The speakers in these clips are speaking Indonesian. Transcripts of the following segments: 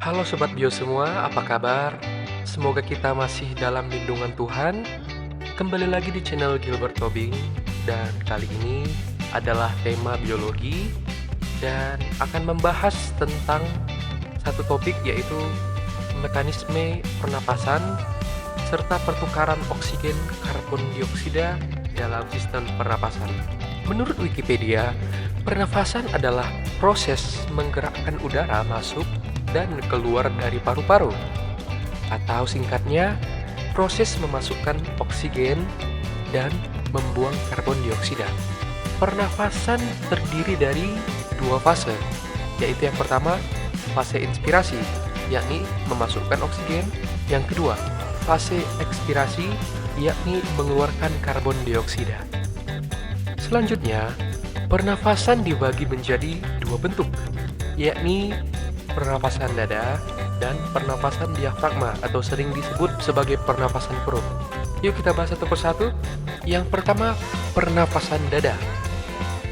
Halo Sobat Bio semua, apa kabar? Semoga kita masih dalam lindungan Tuhan. Kembali lagi di channel Gilbert Tobing. Dan kali ini adalah tema biologi dan akan membahas tentang satu topik, yaitu mekanisme pernapasan serta pertukaran oksigen karbon dioksida dalam sistem pernapasan. Menurut Wikipedia, pernafasan adalah proses menggerakkan udara masuk dan keluar dari paru-paru, atau singkatnya, proses memasukkan oksigen dan membuang karbon dioksida. Pernafasan terdiri dari dua fase, yaitu yang pertama, fase inspirasi, yakni memasukkan oksigen. Yang kedua, fase ekspirasi, yakni mengeluarkan karbon dioksida. Selanjutnya, pernafasan dibagi menjadi dua bentuk, yakni pernapasan dada dan pernapasan diafragma atau sering disebut sebagai pernapasan perut. Yuk kita bahas satu persatu. Yang pertama, pernapasan dada.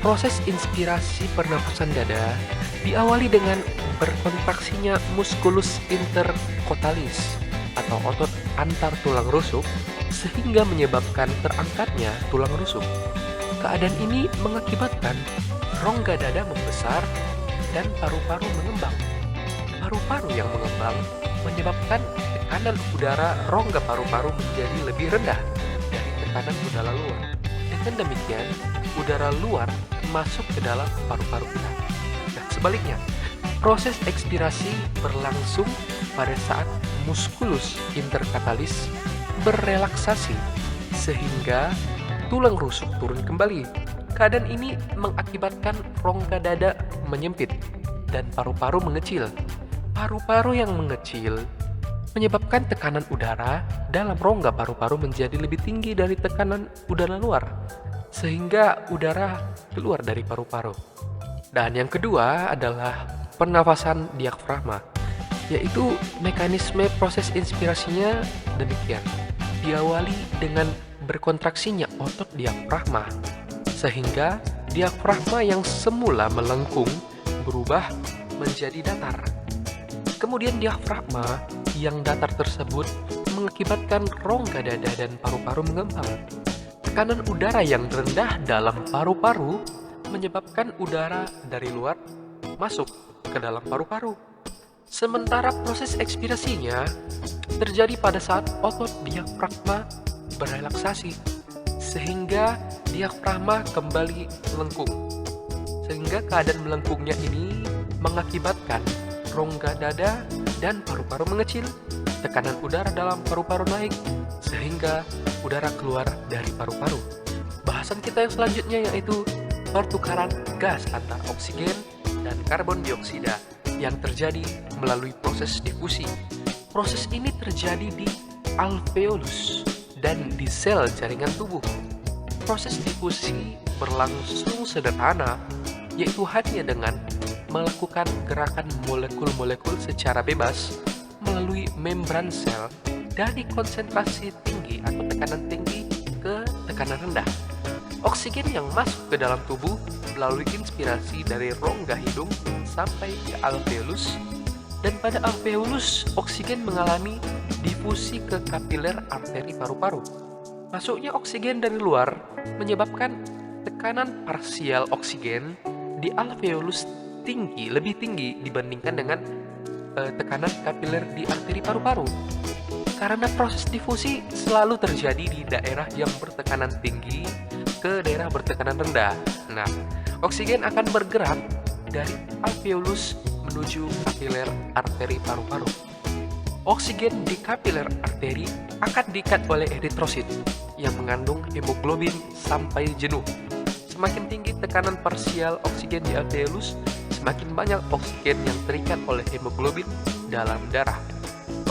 Proses inspirasi pernapasan dada diawali dengan berkontraksinya musculus intercostalis atau otot antar tulang rusuk sehingga menyebabkan terangkatnya tulang rusuk. Keadaan ini mengakibatkan rongga dada membesar dan paru-paru mengembang. Paru-paru yang mengembang menyebabkan tekanan udara rongga paru-paru menjadi lebih rendah dari tekanan udara luar. Dengan demikian, udara luar masuk ke dalam paru-paru kita. Dan sebaliknya, proses ekspirasi berlangsung pada saat musculus intercostalis berrelaksasi sehingga tulang rusuk turun kembali. Keadaan ini mengakibatkan rongga dada menyempit dan paru-paru mengecil. Paru-paru yang mengecil menyebabkan tekanan udara dalam rongga paru-paru menjadi lebih tinggi dari tekanan udara luar, sehingga udara keluar dari paru-paru. Dan yang kedua adalah pernafasan diafragma, yaitu mekanisme proses inspirasinya demikian. Diawali dengan berkontraksinya otot diafragma, sehingga diafragma yang semula melengkung berubah menjadi datar. Kemudian diafragma yang datar tersebut mengakibatkan rongga dada dan paru-paru mengembang. Tekanan udara yang rendah dalam paru-paru menyebabkan udara dari luar masuk ke dalam paru-paru. Sementara proses ekspirasinya terjadi pada saat otot diafragma berrelaksasi, sehingga diafragma kembali melengkung. Sehingga keadaan melengkungnya ini mengakibatkan rongga dada dan paru-paru mengecil, tekanan udara dalam paru-paru naik, sehingga udara keluar dari paru-paru. Bahasan kita yang selanjutnya yaitu pertukaran gas antara oksigen dan karbon dioksida yang terjadi melalui proses difusi. Proses ini terjadi di alveolus dan di sel jaringan tubuh. Proses difusi berlangsung sederhana, yaitu hanya dengan melakukan gerakan molekul-molekul secara bebas melalui membran sel dari konsentrasi tinggi atau tekanan tinggi ke tekanan rendah. Oksigen yang masuk ke dalam tubuh melalui inspirasi dari rongga hidung sampai ke alveolus, dan pada alveolus oksigen mengalami difusi ke kapiler arteri paru-paru. Masuknya oksigen dari luar menyebabkan tekanan parsial oksigen di alveolus lebih tinggi dibandingkan dengan tekanan kapiler di arteri paru-paru. Karena proses difusi selalu terjadi di daerah yang bertekanan tinggi ke daerah bertekanan rendah. Nah, oksigen akan bergerak dari alveolus menuju kapiler arteri paru-paru. Oksigen di kapiler arteri akan diikat oleh eritrosit yang mengandung hemoglobin sampai jenuh. Semakin tinggi tekanan parsial oksigen di alveolus, semakin banyak oksigen yang terikat oleh hemoglobin dalam darah.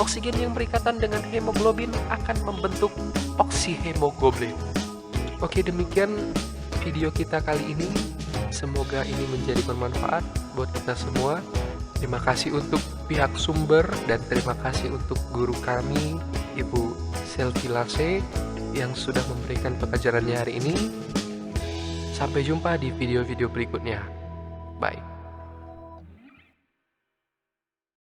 Oksigen yang berikatan dengan hemoglobin akan membentuk oksihemoglobin. Oke, demikian video kita kali ini. Semoga ini menjadi bermanfaat buat kita semua. Terima kasih untuk pihak sumber dan terima kasih untuk guru kami, Ibu Selvi Larse, yang sudah memberikan pelajarannya hari ini. Sampai jumpa di video-video berikutnya. Bye.